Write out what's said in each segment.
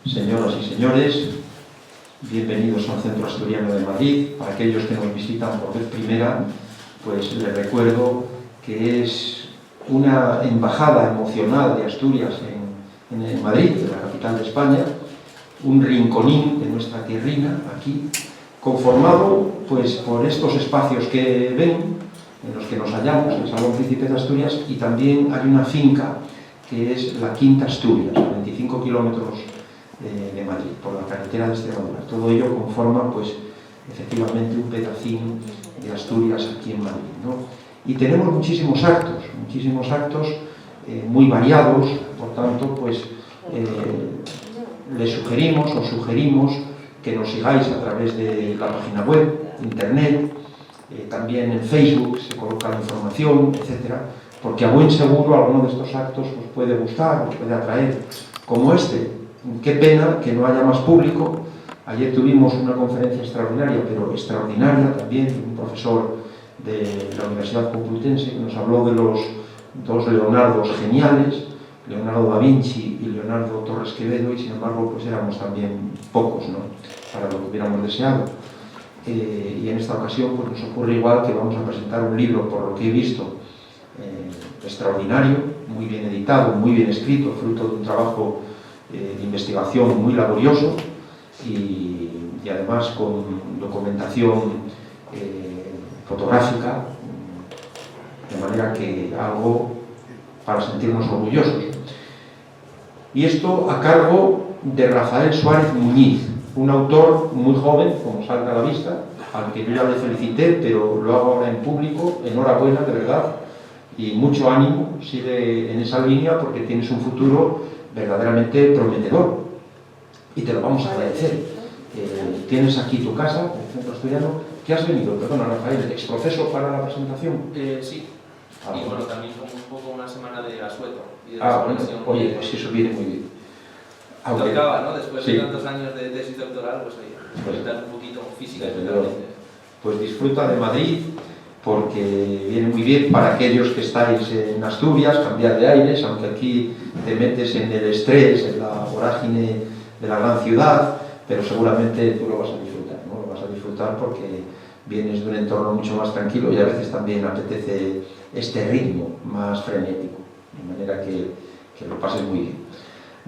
Señoras y señores, bienvenidos al Centro Asturiano de Madrid. Para aquellos que nos visitan por vez primera, pues les recuerdo que es una embajada emocional de Asturias en Madrid, en la capital de España, un rinconín de nuestra tierrina, aquí, conformado pues por estos espacios que ven, en los que nos hallamos, el Salón Príncipe de Asturias, y también hay una finca que es la Quinta Asturias, a 25 kilómetros de Madrid, por la carretera de Extremadura. Todo ello conforma, pues, efectivamente, un pedacín de Asturias aquí en Madrid, ¿no? Y tenemos muchísimos actos muy variados, por tanto, pues, les sugerimos que nos sigáis a través de la página web, internet, también en Facebook se coloca la información, etcétera, porque a buen seguro alguno de estos actos os puede gustar, os puede atraer, como este. Qué pena que no haya más público. Ayer tuvimos una conferencia extraordinaria, pero extraordinaria también, de un profesor de la Universidad Complutense que nos habló de los dos Leonardos geniales, Leonardo da Vinci y Leonardo Torres Quevedo, y sin embargo pues éramos también pocos, ¿no?, para lo que hubiéramos deseado. Y en esta ocasión pues nos ocurre igual, que vamos a presentar un libro, por lo que he visto, extraordinario, muy bien editado, muy bien escrito, fruto de un trabajo de investigación muy laborioso y además con documentación fotográfica, de manera que algo para sentirnos orgullosos. Y esto a cargo de Rafael Suárez Muñiz, un autor muy joven, como salga a la vista, al que yo ya le felicité, pero lo hago ahora en público. Enhorabuena, de verdad, y mucho ánimo, sigue en esa línea porque tienes un futuro verdaderamente prometedor y te lo vamos a agradecer. Tienes aquí tu casa, el Centro Asturiano. ¿Qué has venido? Perdona, Rafael, ¿exproceso para la presentación? Sí. Y bueno, también como un poco una semana de asueto y de bueno, desconexión. oye, pues eso viene muy bien. Tocaba, ¿no? Después sí, de tantos años de tesis doctoral, pues oye, disfrutar un poquito física y mentalmente. Pues disfruta de Madrid, porque viene muy bien para aquellos que estáis en Asturias, cambiar de aires, aunque aquí te metes en el estrés, en la vorágine de la gran ciudad, pero seguramente tú lo vas a disfrutar, ¿no? Lo vas a disfrutar porque vienes de un entorno mucho más tranquilo y a veces también apetece este ritmo más frenético, de manera que lo pases muy bien.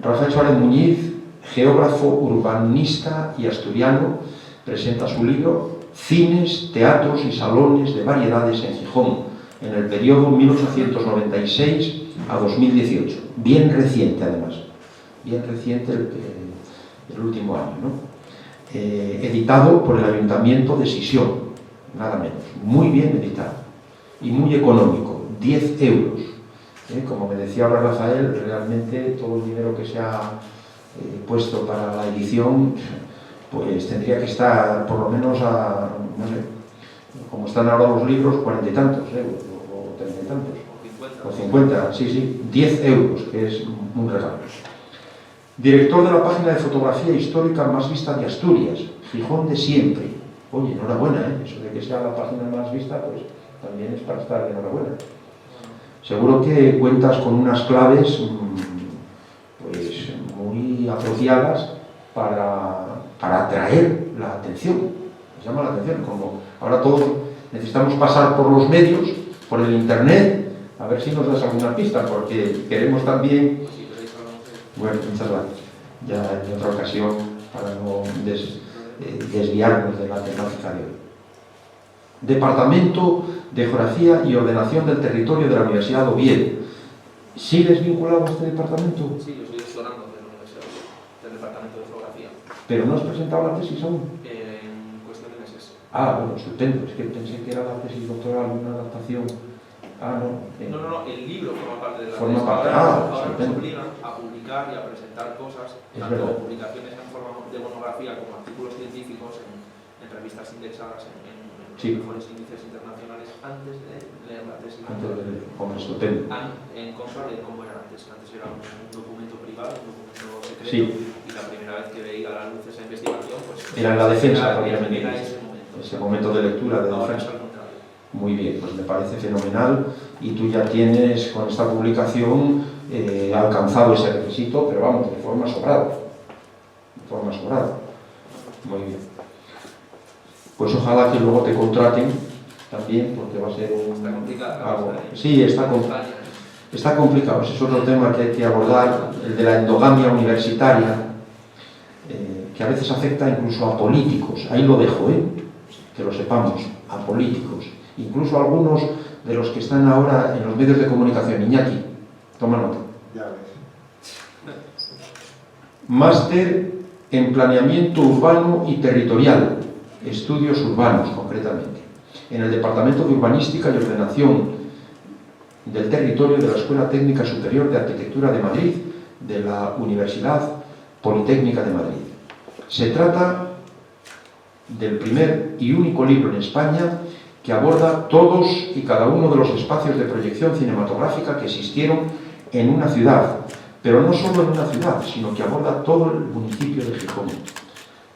Rafael Suárez Muñiz, geógrafo, urbanista y asturiano, presenta su libro Cines, teatros y salones de variedades en Gijón, en el periodo 1896 a 2018. Bien reciente, además. Bien reciente el último año, ¿no? Editado por el Ayuntamiento de Sisión, nada menos. Muy bien editado y muy económico, 10 euros. Como me decía ahora Rafael, realmente todo el dinero que se ha puesto para la edición, pues tendría que estar por lo menos a, no sé, como están ahora los libros, 40 y tantos, o 30 y tantos. O 50, sí, 10 euros, que es un regalo. Director de la página de fotografía histórica más vista de Asturias, Gijón de siempre. Oye, enhorabuena, eso de que sea la página más vista, pues también es para estar de enhorabuena. Seguro que cuentas con unas claves pues muy apropiadas para atraer la atención. Nos llama la atención, como ahora todos necesitamos pasar por los medios, por el internet, a ver si nos das alguna pista, porque queremos también... Bueno, muchas gracias. Ya en otra ocasión, para no desviarnos de la temática de hoy. Departamento de Geografía y Ordenación del Territorio de la Universidad de Oviedo. ¿Sigues vinculado a este departamento? Sí, yo soy doctorando de la Universidad del Departamento de Geografía. ¿Pero no has presentado la tesis aún? En cuestión de meses. Bueno, estupendo. Es que pensé que era la tesis doctoral, una adaptación. No. No, el libro forma parte de la tesis. Ahora nos obligan a publicar y a presentar cosas, tanto publicaciones en forma de monografía como artículos científicos en revistas indexadas en mejores índices internacionales antes de leer la tesis. Antes de leer, estupendo. En contra de cómo era antes. Antes era un documento privado, un documento secreto, y la primera vez que veía a la luz esa investigación, pues era en la defensa, obviamente. Era ese momento de lectura, de defensa. Muy bien, pues me parece fenomenal, y tú ya tienes con esta publicación alcanzado ese requisito, pero vamos, de forma sobrada. forma sobrada. Muy bien. Pues ojalá que luego te contraten también, porque va a ser algo... Sí, está complicado. Ese es otro tema que hay que abordar, el de la endogamia universitaria, que a veces afecta incluso a políticos. Ahí lo dejo, que lo sepamos, a políticos. Incluso algunos de los que están ahora en los medios de comunicación. Iñaki, toma nota. Máster en Planeamiento Urbano y Territorial, Estudios Urbanos, concretamente, en el Departamento de Urbanística y Ordenación del Territorio de la Escuela Técnica Superior de Arquitectura de Madrid, de la Universidad Politécnica de Madrid. Se trata del primer y único libro en España que aborda todos y cada uno de los espacios de proyección cinematográfica que existieron en una ciudad, pero no solo en una ciudad, sino que aborda todo el municipio de Gijón.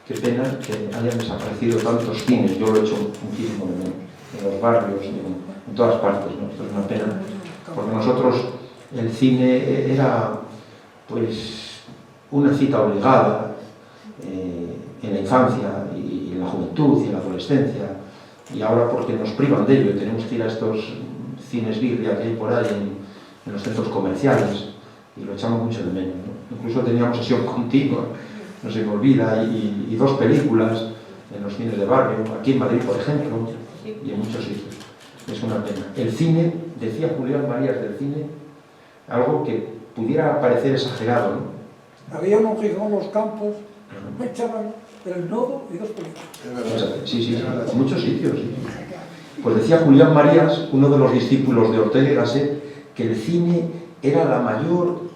Qué pena que hayan desaparecido tantos cines, yo lo he hecho muchísimo de menos, en los barrios, en todas partes, ¿no? Esto es una pena, porque nosotros el cine era pues una cita obligada en la infancia y en la juventud y en la adolescencia, y ahora porque nos privan de ello, tenemos que ir a estos cines birria que hay por ahí en los centros comerciales, y lo echamos mucho de menos, ¿no? Incluso teníamos sesión continua, no se me olvida, y 2 películas en los cines de barrio, aquí en Madrid, por ejemplo, y en muchos sitios. Es una pena. El cine, decía Julián Marías del cine, algo que pudiera parecer exagerado, ¿no? Había uno en Gijón, Los Campos, me echaban el nodo y 2 películas. Sí, en muchos sitios, sí. Pues decía Julián Marías, uno de los discípulos de Ortega y Gasset, que el cine era la mayor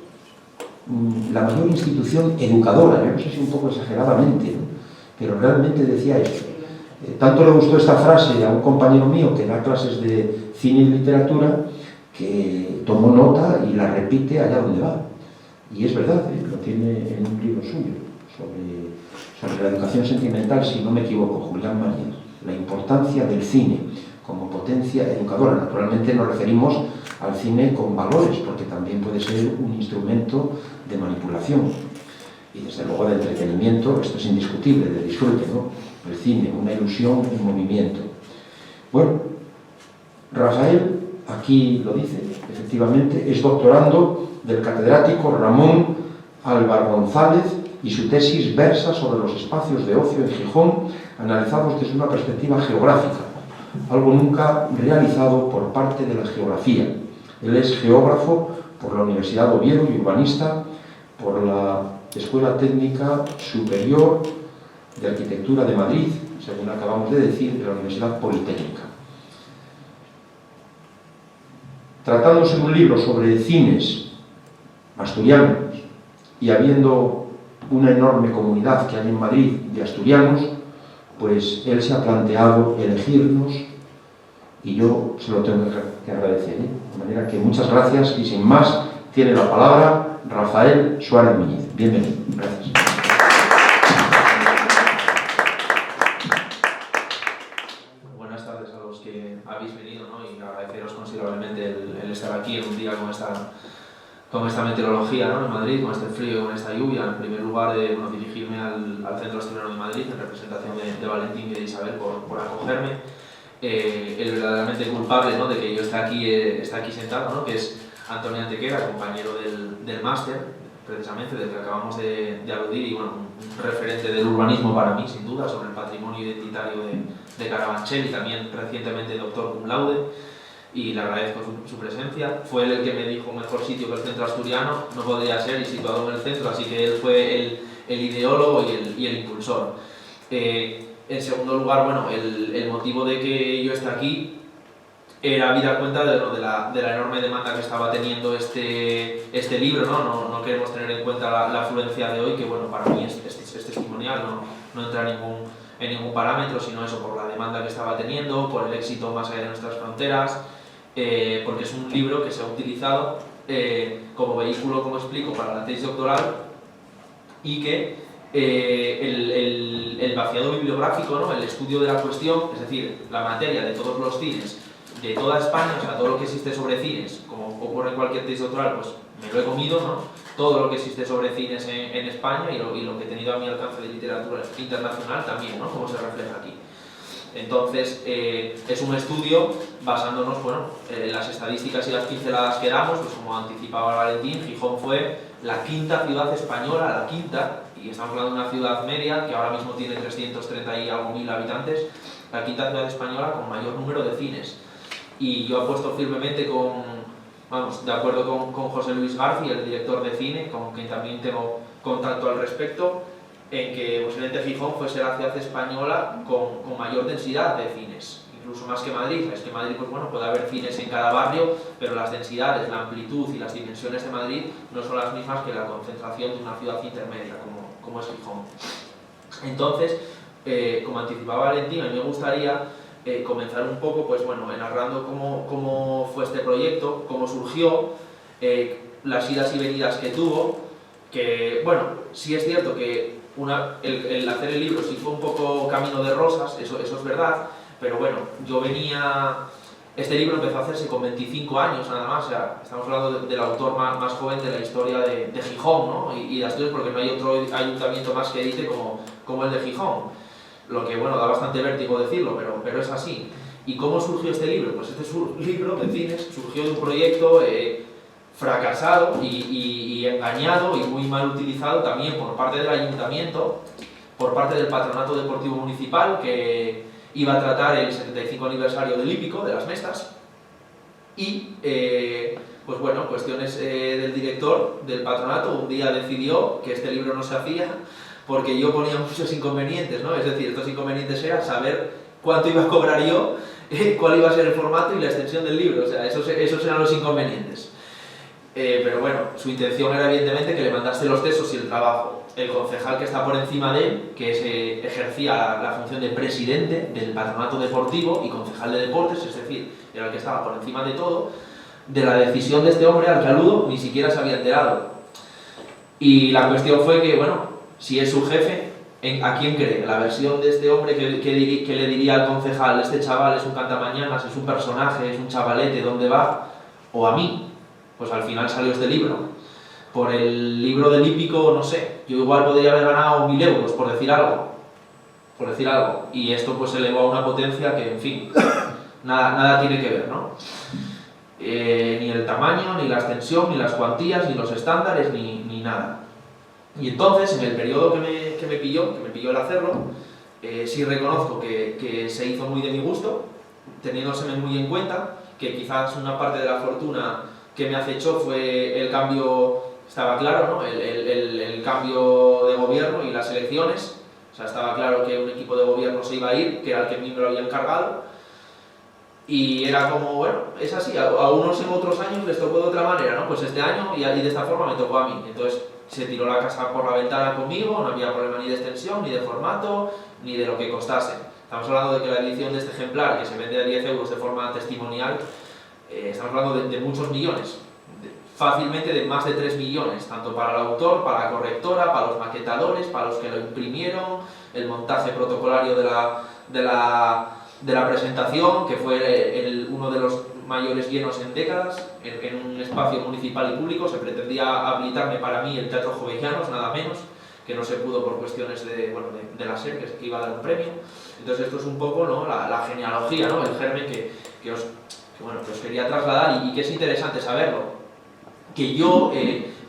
institución educadora, yo no sé si un poco exageradamente, ¿no? Pero realmente decía esto. Tanto le gustó esta frase a un compañero mío que da clases de cine y literatura, que tomó nota y la repite allá donde va. Y es verdad, lo tiene en un libro suyo, sobre la educación sentimental, si no me equivoco, Julián Marías. La importancia del cine como potencia educadora. Naturalmente nos referimos al cine con valores, porque también puede ser un instrumento de manipulación y desde luego de entretenimiento. Esto es indiscutible, de disfrute, ¿no? El cine, una ilusión, un movimiento. Bueno, Rafael, aquí lo dice, efectivamente, es doctorando del catedrático Ramón Álvar González, y su tesis versa sobre los espacios de ocio en Gijón analizados desde una perspectiva geográfica, algo nunca realizado por parte de la geografía. Él es geógrafo por la Universidad de Oviedo y urbanista por la Escuela Técnica Superior de Arquitectura de Madrid, según acabamos de decir, de la Universidad Politécnica. Tratándose de un libro sobre cines asturianos y habiendo una enorme comunidad que hay en Madrid de asturianos, pues él se ha planteado elegirnos y yo se lo tengo que agradecer, ¿eh? De manera que muchas gracias y sin más tiene la palabra Rafael Suárez Muñiz. Bienvenido. Gracias. Buenas tardes a los que habéis venido, ¿no? Y agradeceros considerablemente el estar aquí en un día con esta meteorología, ¿no? En Madrid, con este frío y con esta lluvia. En primer lugar, dirigirme al Centro Asturiano de Madrid en representación de Valentín y de Isabel por acogerme. El verdaderamente culpable, ¿no?, de que yo esté aquí sentado, ¿no?, que es Antonio Antequera, compañero del máster, precisamente, del que acabamos de aludir, y bueno, un referente del urbanismo para mí, sin duda, sobre el patrimonio identitario de Carabanchel, y también recientemente doctor cum laude, y le agradezco su presencia. Fue él el que me dijo mejor sitio que el Centro Asturiano no podría ser, y situado en el centro, así que él fue el ideólogo y el impulsor. En segundo lugar, bueno, el motivo de que yo esté aquí era dar cuenta de la enorme demanda que estaba teniendo este libro, ¿no? No queremos tener en cuenta la afluencia de hoy, que bueno, para mí es testimonial, no entra en ningún parámetro, sino eso, por la demanda que estaba teniendo, por el éxito más allá de nuestras fronteras, porque es un libro que se ha utilizado como vehículo, como explico, para la tesis doctoral, y que el vaciado bibliográfico, ¿no?, el estudio de la cuestión, es decir, la materia de todos los cines de toda España, o sea, todo lo que existe sobre cines, como ocurre en cualquier tesis doctoral, pues me lo he comido, ¿no? Todo lo que existe sobre cines en España y lo que he tenido a mi alcance de literatura internacional también, ¿no? Como se refleja aquí. Entonces, es un estudio basándonos, bueno, en las estadísticas y las pinceladas que damos, pues como anticipaba Valentín, Gijón fue la quinta ciudad española, la quinta, y estamos hablando de una ciudad media que ahora mismo tiene 330 y algo mil habitantes, la quinta ciudad española con mayor número de cines. Y yo apuesto firmemente de acuerdo con José Luis García, el director de cine, con quien también tengo contacto al respecto, en que posiblemente Gijón fuese la ciudad española con mayor densidad de cines, incluso más que Madrid. Es que Madrid, pues bueno, puede haber cines en cada barrio, pero las densidades, la amplitud y las dimensiones de Madrid no son las mismas que la concentración de una ciudad intermedia, como es Gijón. Entonces, como anticipaba Valentín, a mí me gustaría comenzar un poco, pues bueno, narrando cómo fue este proyecto, cómo surgió, las idas y venidas que tuvo, que, bueno, sí es cierto que el hacer el libro sí fue un poco camino de rosas, eso es verdad, pero bueno, este libro empezó a hacerse con 25 años nada más, o sea, estamos hablando del autor más joven de la historia de Gijón, ¿no? Y de Asturias, porque no hay otro ayuntamiento más que edite como el de Gijón, lo que, bueno, da bastante vértigo decirlo, pero es así. ¿Y cómo surgió este libro? Pues este libro de cines surgió de un proyecto fracasado y engañado y muy mal utilizado también por parte del ayuntamiento, por parte del Patronato Deportivo Municipal, que iba a tratar el 75 aniversario del hípico, de las Mestas, y pues bueno, cuestiones del director del patronato, un día decidió que este libro no se hacía porque yo ponía muchos inconvenientes, ¿no? Es decir, estos inconvenientes eran saber cuánto iba a cobrar yo, cuál iba a ser el formato y la extensión del libro, o sea, esos eran los inconvenientes. Pero bueno, su intención era evidentemente que le mandase los textos y el trabajo. El concejal que está por encima de él, que ejercía la función de presidente del patronato deportivo y concejal de deportes, es decir, era el que estaba por encima de todo, de la decisión de este hombre, Alcaludo, ni siquiera se había enterado. Y la cuestión fue que, bueno, si es su jefe, ¿a quién cree? ¿La versión de este hombre que le diría al concejal, este chaval es un cantamañanas, es un personaje, es un chavalete, ¿dónde va? ¿O a mí? Pues al final salió este libro. Por el libro del hípico, no sé, yo igual podría haber ganado 1000 euros, por decir algo. Y esto pues se elevó a una potencia que, en fin, nada tiene que ver, ¿no? Ni el tamaño, ni la extensión, ni las cuantías, ni los estándares, ni nada. Y entonces, en el periodo que me pilló el hacerlo, sí reconozco que se hizo muy de mi gusto, teniéndoseme muy en cuenta, que quizás una parte de la fortuna que me acechó fue el cambio, estaba claro, ¿no? El cambio de gobierno y las elecciones, o sea, estaba claro que un equipo de gobierno se iba a ir, que era el que a mí me lo había encargado, y era como, bueno, es así, a unos en otros años les tocó de otra manera, ¿no? Pues este año y de esta forma me tocó a mí, entonces se tiró la casa por la ventana conmigo, no había problema ni de extensión, ni de formato, ni de lo que costase. Estamos hablando de que la edición de este ejemplar, que se vende a 10 euros de forma testimonial, estamos hablando de muchos millones, fácilmente de más de 3 millones, tanto para el autor, para la correctora, para los maquetadores, para los que lo imprimieron, el montaje protocolario de la presentación, que fue uno de los mayores llenos en décadas, en un espacio municipal y público. Se pretendía habilitarme para mí el Teatro Jovellanos, nada menos, que no se pudo por cuestiones de la SER, que iba a dar un premio. Entonces esto es un poco, ¿no?, la genealogía, ¿no?, el germen que os quería trasladar y que es interesante saberlo. Que yo,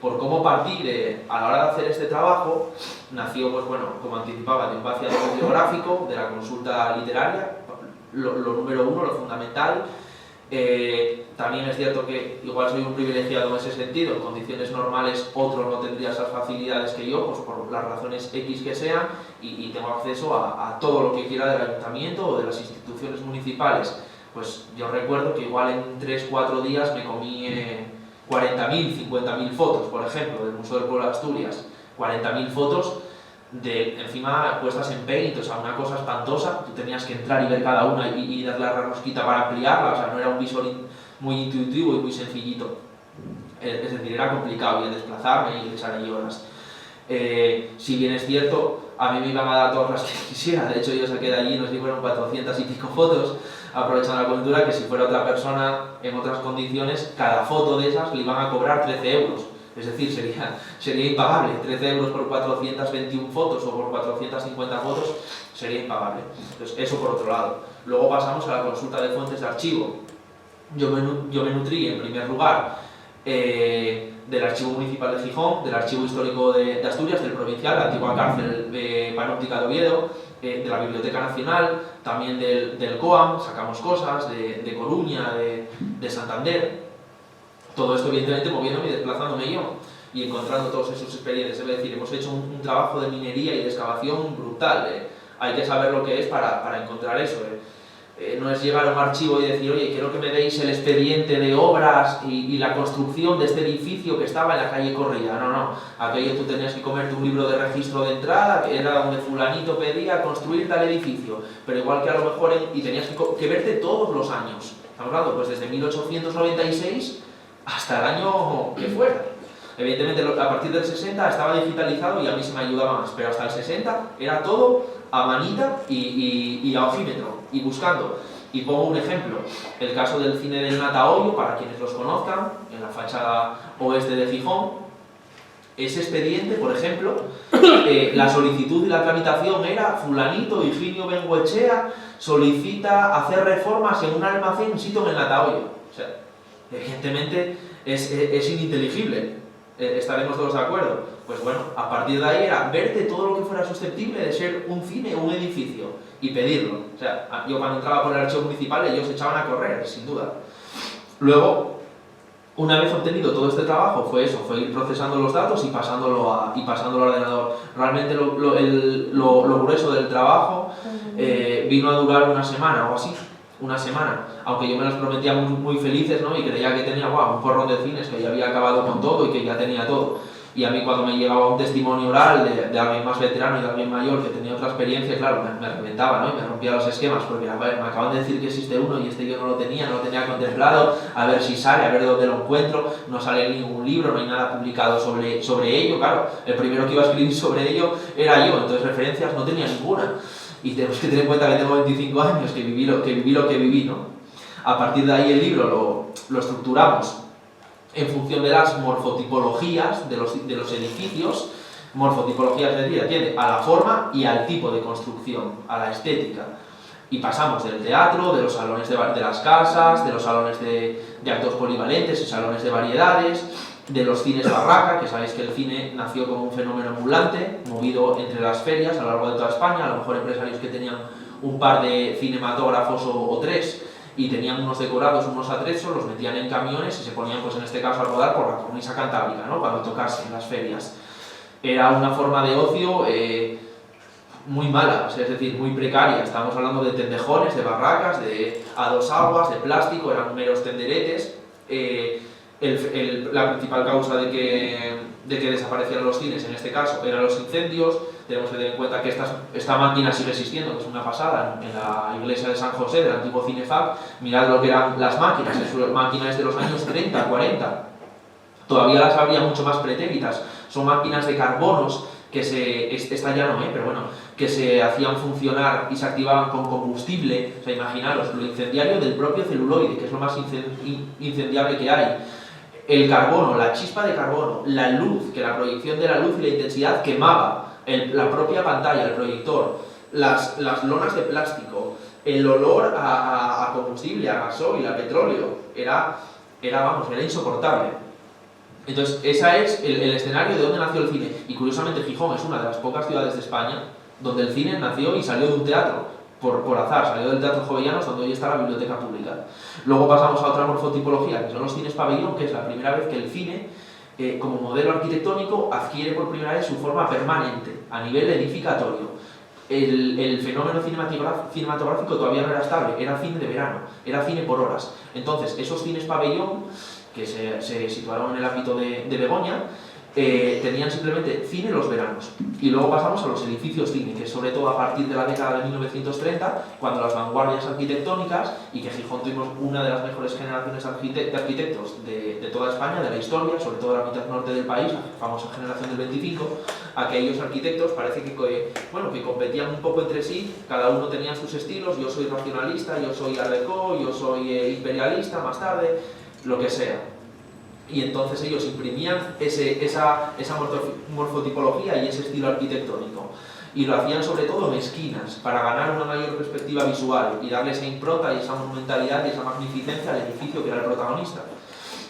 por cómo partí a la hora de hacer este trabajo, nació, pues bueno, como anticipaba, de un vaciado bibliográfico, de la consulta literaria, lo número uno, lo fundamental. También es cierto que igual soy un privilegiado en ese sentido, en condiciones normales otro no tendría esas facilidades que yo, pues por las razones X que sean, y tengo acceso a todo lo que quiera del ayuntamiento o de las instituciones municipales. Pues yo recuerdo que igual en 3-4 días me comí 40.000, 50.000 fotos, por ejemplo, del Museo del Pueblo de Asturias. 40.000 fotos encima puestas en Paint, o sea, una cosa espantosa. Tú tenías que entrar y ver cada una y darle a la rosquita para ampliarla, o sea, no era un visor muy intuitivo y muy sencillito. Es decir, era complicado y el desplazarme y echar ahí horas. Si bien es cierto, a mí me iban a dar todas las que quisiera, de hecho yo saqué de allí, no sé si fueron 400 y pico fotos, aprovechando la coyuntura, que si fuera otra persona en otras condiciones, cada foto de esas le iban a cobrar 13 euros. Es decir, sería impagable. 13 euros por 421 fotos o por 450 fotos sería impagable. Entonces, eso por otro lado. Luego pasamos a la consulta de fuentes de archivo. Yo me nutrí, en primer lugar, del Archivo Municipal de Gijón, del Archivo Histórico de Asturias, del Provincial, la antigua cárcel panóptica de Oviedo, de la Biblioteca Nacional, también del COAM, sacamos cosas, de Coruña, de Santander. Todo esto, evidentemente, moviéndome y desplazándome yo y encontrando todos esos expedientes. Es decir, hemos hecho un trabajo de minería y de excavación brutal. Hay que saber lo que es para encontrar eso. No es llegar a un archivo y decir, oye, quiero que me deis el expediente de obras y la construcción de este edificio que estaba en la calle Corrida. No. Aquello tú tenías que comerte un libro de registro de entrada, que era donde fulanito pedía construir tal edificio. Pero igual que a lo mejor, y tenías que verte todos los años. Estamos hablando, pues desde 1896 hasta el año que fuera. Evidentemente, a partir del 60 estaba digitalizado y a mí se me ayudaba más, pero hasta el 60 era todo a manita y a ojímetro, y buscando. Y pongo un ejemplo, el caso del cine del Natahoyo, para quienes los conozcan, en la fachada oeste de Gijón. Ese expediente, por ejemplo, la solicitud y la tramitación era fulanito, Higinio Bengoechea, solicita hacer reformas en un almacén, un sitio en el Natahoyo. O sea, evidentemente es ininteligible, estaremos todos de acuerdo. Pues bueno, a partir de ahí era verte todo lo que fuera susceptible de ser un cine o un edificio y pedirlo. O sea, yo cuando entraba por el archivo municipal ellos echaban a correr, sin duda. Luego, una vez obtenido todo este trabajo, fue ir procesando los datos y pasándolo al ordenador. Realmente lo grueso del trabajo vino a durar una semana o así. Una semana, aunque yo me los prometía muy felices, ¿no? Y creía que tenía un porrón de cines, que ya había acabado con todo y que ya tenía todo. Y a mí cuando me llegaba un testimonio oral de alguien más veterano y de alguien mayor que tenía otra experiencia, claro, me reventaba, ¿no? Y me rompía los esquemas, porque me acaban de decir que existe uno y yo no lo tenía contemplado, a ver si sale, a ver dónde lo encuentro, no sale ningún libro, no hay nada publicado sobre ello, claro, el primero que iba a escribir sobre ello era yo, entonces referencias no tenía ninguna. Y tenemos que tener en cuenta que tengo 25 años, que viví lo que viví, ¿no? A partir de ahí el libro lo estructuramos en función de las morfotipologías de los edificios. Morfotipología, es decir, atiende a la forma y al tipo de construcción, a la estética. Y pasamos del teatro, de los salones de las casas, de los salones de actos polivalentes y salones de variedades, de los cines barraca, que sabéis que el cine nació como un fenómeno ambulante, movido entre las ferias a lo largo de toda España, a lo mejor empresarios que tenían un par de cinematógrafos o tres, y tenían unos decorados, unos atrezos, los metían en camiones y se ponían, pues en este caso, a rodar por la cornisa cantábrica, ¿no? Cuando tocase en las ferias. Era una forma de ocio muy mala, es decir, muy precaria. Estábamos hablando de tendejones, de barracas, a dos aguas, de plástico, eran meros tenderetes. La principal causa de que desaparecieran los cines, en este caso, eran los incendios. Tenemos que tener en cuenta que esta máquina sigue existiendo, que es una pasada, en la iglesia de San José, del antiguo Cinefab. Mirad lo que eran las máquinas, máquinas de los años 30, 40. Todavía las habría mucho más pretéritas. Son máquinas de carbonos que esta ya no, pero bueno, que se hacían funcionar y se activaban con combustible. O sea, imaginaros, lo incendiario del propio celuloide, que es lo más incendiable que hay. El carbono, la chispa de carbono, la luz, que la proyección de la luz y la intensidad quemaba la propia pantalla, el proyector, las lonas de plástico, el olor a combustible, a gasoil, a petróleo, era insoportable. Entonces, ese es el escenario de donde nació el cine. Y curiosamente, Gijón es una de las pocas ciudades de España donde el cine nació y salió de un teatro, por azar, salió del Teatro Jovellanos, donde hoy está la biblioteca pública. Luego pasamos a otra morfotipología, que son los cines pabellón, que es la primera vez que el cine, como modelo arquitectónico, adquiere por primera vez su forma permanente, a nivel edificatorio. El fenómeno cinematográfico todavía no era estable, era cine de verano, era cine por horas. Entonces, esos cines pabellón, que se situaron en el ámbito de Begoña, tenían simplemente cine los veranos. Y luego pasamos a los edificios cine, que sobre todo a partir de la década de 1930, cuando las vanguardias arquitectónicas, y que Gijón tuvimos una de las mejores generaciones de arquitectos de toda España, de la historia, sobre todo la mitad norte del país, la famosa generación del 25, aquellos arquitectos parece que, bueno, que competían un poco entre sí, cada uno tenía sus estilos, yo soy racionalista, yo soy art déco, yo soy imperialista más tarde, lo que sea. Y entonces ellos imprimían esa morfotipología y ese estilo arquitectónico. Y lo hacían sobre todo en esquinas, para ganar una mayor perspectiva visual y darle esa impronta y esa monumentalidad y esa magnificencia al edificio que era el protagonista.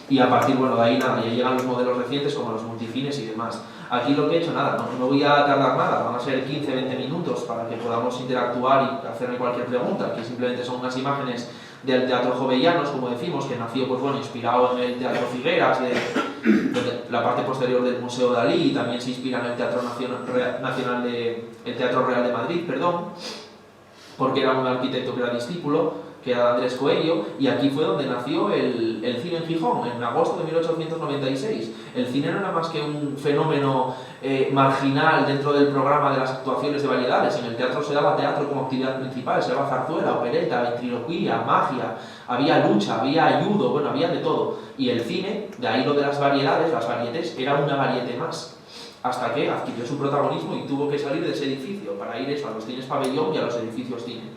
Y a partir, bueno, de ahí nada, ya llegan los modelos recientes como los multifines y demás. Aquí lo que he hecho, nada, no voy a tardar nada, van a ser 15-20 minutos para que podamos interactuar y hacerme cualquier pregunta. Aquí simplemente son unas imágenes del Teatro Jovellanos, como decimos, que nació, pues bueno, inspirado en el Teatro Figueras, de la parte posterior del Museo Dalí, y también se inspira en el Teatro el Teatro Real de Madrid, perdón, porque era un arquitecto que era discípulo, que era Andrés Coello, y aquí fue donde nació el cine en Gijón, en agosto de 1896. El cine no era más que un fenómeno marginal dentro del programa de las actuaciones de variedades. En el teatro se daba teatro como actividad principal, se daba zarzuela, opereta, ventriloquía, magia, había lucha, había ayudo, bueno, había de todo. Y el cine, de ahí lo de las variedades, las varietés, era una variete más, hasta que adquirió su protagonismo y tuvo que salir de ese edificio para ir a los cines pabellón y a los edificios cine.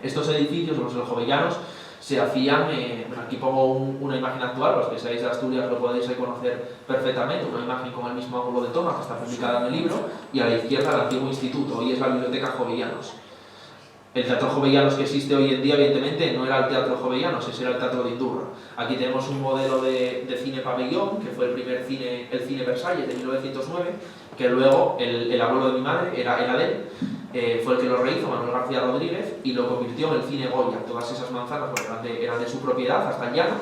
Estos edificios, los jovellanos, se hacían, bueno, aquí pongo una imagen actual, los que seáis de Asturias lo podéis reconocer perfectamente, una imagen con el mismo ángulo de toma que está publicada en el libro, y a la izquierda el antiguo instituto, hoy es la Biblioteca Jovellanos. El Teatro Jovellanos que existe hoy en día, evidentemente, no era el Teatro Jovellanos, ese era el Teatro de Indurra. Aquí tenemos un modelo de cine pabellón, que fue el primer cine, el cine Versalles de 1909, que luego el abuelo de mi madre era de él, fue el que lo rehizo, Manuel García Rodríguez, y lo convirtió en el cine Goya. Todas esas manzanas eran de su propiedad, hasta el llano,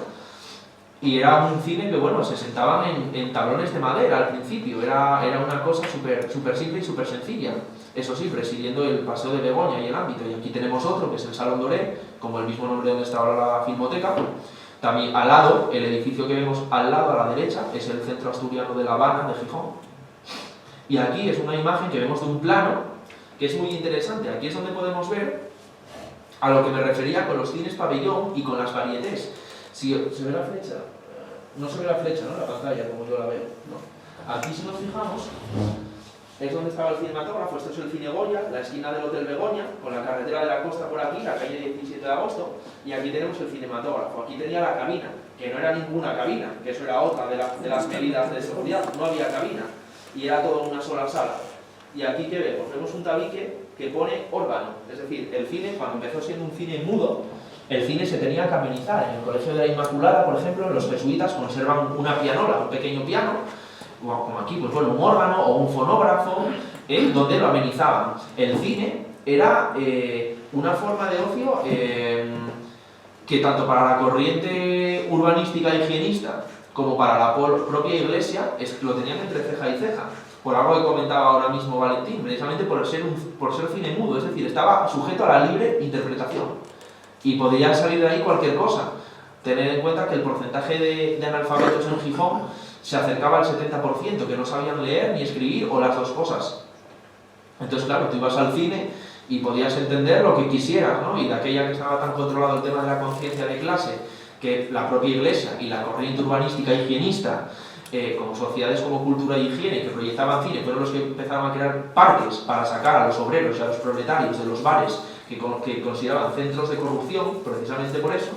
y era un cine que, bueno, se sentaban en tablones de madera al principio, era una cosa súper simple y súper sencilla. Eso sí, presidiendo el Paseo de Begoña y el ámbito. Y aquí tenemos otro, que es el Salón Doré, como el mismo nombre donde está ahora la Filmoteca. También al lado, el edificio que vemos al lado, a la derecha, es el Centro Asturiano de La Habana, de Gijón. Y aquí es una imagen que vemos de un plano, que es muy interesante. Aquí es donde podemos ver a lo que me refería con los cines pabellón y con las varietés. Si se ve la flecha, no se ve la flecha, ¿no? La pantalla, como yo la veo, ¿no? Aquí, si nos fijamos, es donde estaba el cinematógrafo. Esto es el cine Goya, la esquina del Hotel Begoña, con la carretera de la costa por aquí, la calle 17 de agosto, y aquí tenemos el cinematógrafo. Aquí tenía la cabina, que no era ninguna cabina, que eso era otra de las medidas de seguridad, no había cabina, y era todo una sola sala. Y aquí, ¿qué vemos? Vemos un tabique que pone órgano, es decir, el cine, cuando empezó siendo un cine mudo, el cine se tenía que amenizar. En el Colegio de la Inmaculada, por ejemplo, los jesuitas conservan una pianola, un pequeño piano, como aquí, pues bueno, un órgano o un fonógrafo, donde lo amenizaban. El cine era una forma de ocio que tanto para la corriente urbanística e higienista como para la propia iglesia lo tenían entre ceja y ceja. Por algo que comentaba ahora mismo Valentín, precisamente por ser cine mudo, es decir, estaba sujeto a la libre interpretación y podía salir de ahí cualquier cosa. Tener en cuenta que el porcentaje de analfabetos en Gijón se acercaba al 70%, que no sabían leer ni escribir, o las dos cosas. Entonces, claro, tú ibas al cine y podías entender lo que quisieras, ¿no? Y de aquella que estaba tan controlado el tema de la conciencia de clase, que la propia iglesia y la corriente urbanística higienista, como sociedades como Cultura y Higiene, que proyectaban cine, fueron los que empezaron a crear parques para sacar a los obreros y a los proletarios de los bares que consideraban centros de corrupción, precisamente por eso,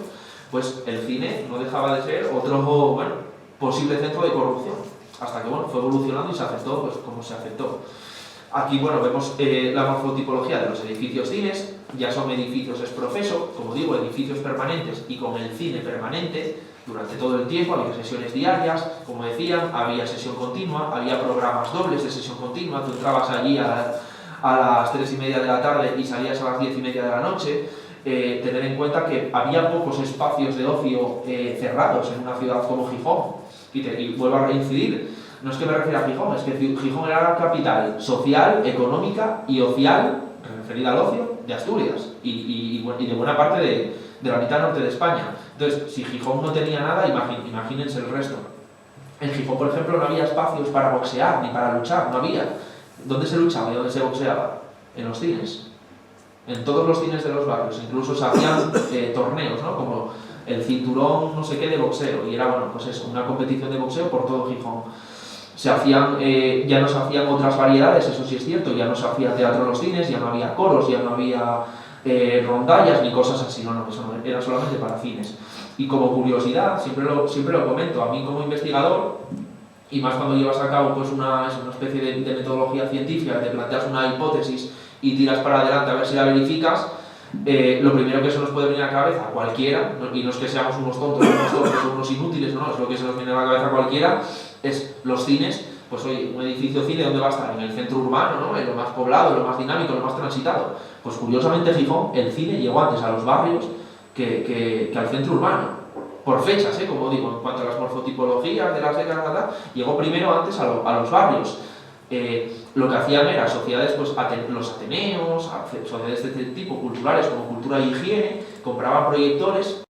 pues el cine no dejaba de ser otro, bueno, posible centro de corrupción, hasta que, bueno, fue evolucionando y se aceptó, pues como se aceptó. Aquí, bueno, vemos la morfotipología de los edificios cines. Ya son edificios ex professo, como digo, edificios permanentes y con el cine permanente durante todo el tiempo. Había sesiones diarias, como decían, había sesión continua, había programas dobles de sesión continua. Tú entrabas allí a las 3:30 de la tarde y salías a las 10:30 de la noche. Tener en cuenta que había pocos espacios de ocio cerrados en una ciudad como Gijón. Y vuelvo a reincidir, no es que me refiera a Gijón, es que Gijón era la capital social, económica y ocial, referida al ocio, de Asturias y de buena parte de la mitad norte de España. Entonces, si Gijón no tenía nada, imagínense el resto. En Gijón, por ejemplo, no había espacios para boxear ni para luchar, no había. ¿Dónde se luchaba y dónde se boxeaba? En los cines. En todos los cines de los barrios, incluso se hacían torneos, ¿no? Como el cinturón no sé qué de boxeo, y era, bueno, pues eso, una competición de boxeo por todo Gijón. ya no se hacían otras variedades, eso sí es cierto, ya no se hacía teatro en los cines, ya no había coros, ya no había rondallas ni cosas así, no, eso no, era solamente para cines. Y como curiosidad, siempre lo comento, a mí como investigador, y más cuando llevas a cabo pues una especie de metodología científica, te planteas una hipótesis y tiras para adelante a ver si la verificas, lo primero que se nos puede venir a la cabeza a cualquiera, y no es que seamos unos tontos o unos inútiles, no, es lo que se nos viene a la cabeza a cualquiera, es los cines. Pues oye, un edificio cine, ¿dónde va a estar? En el centro urbano, ¿no? En lo más poblado, lo más dinámico, lo más transitado. Pues curiosamente Gijón, el cine llegó antes a los barrios que al centro urbano. Por fechas, como digo, en cuanto a las morfotipologías de las décadas, llegó primero antes a los barrios. Lo que hacían era sociedades, pues los ateneos, sociedades de este tipo, culturales como Cultura y Higiene, compraban proyectores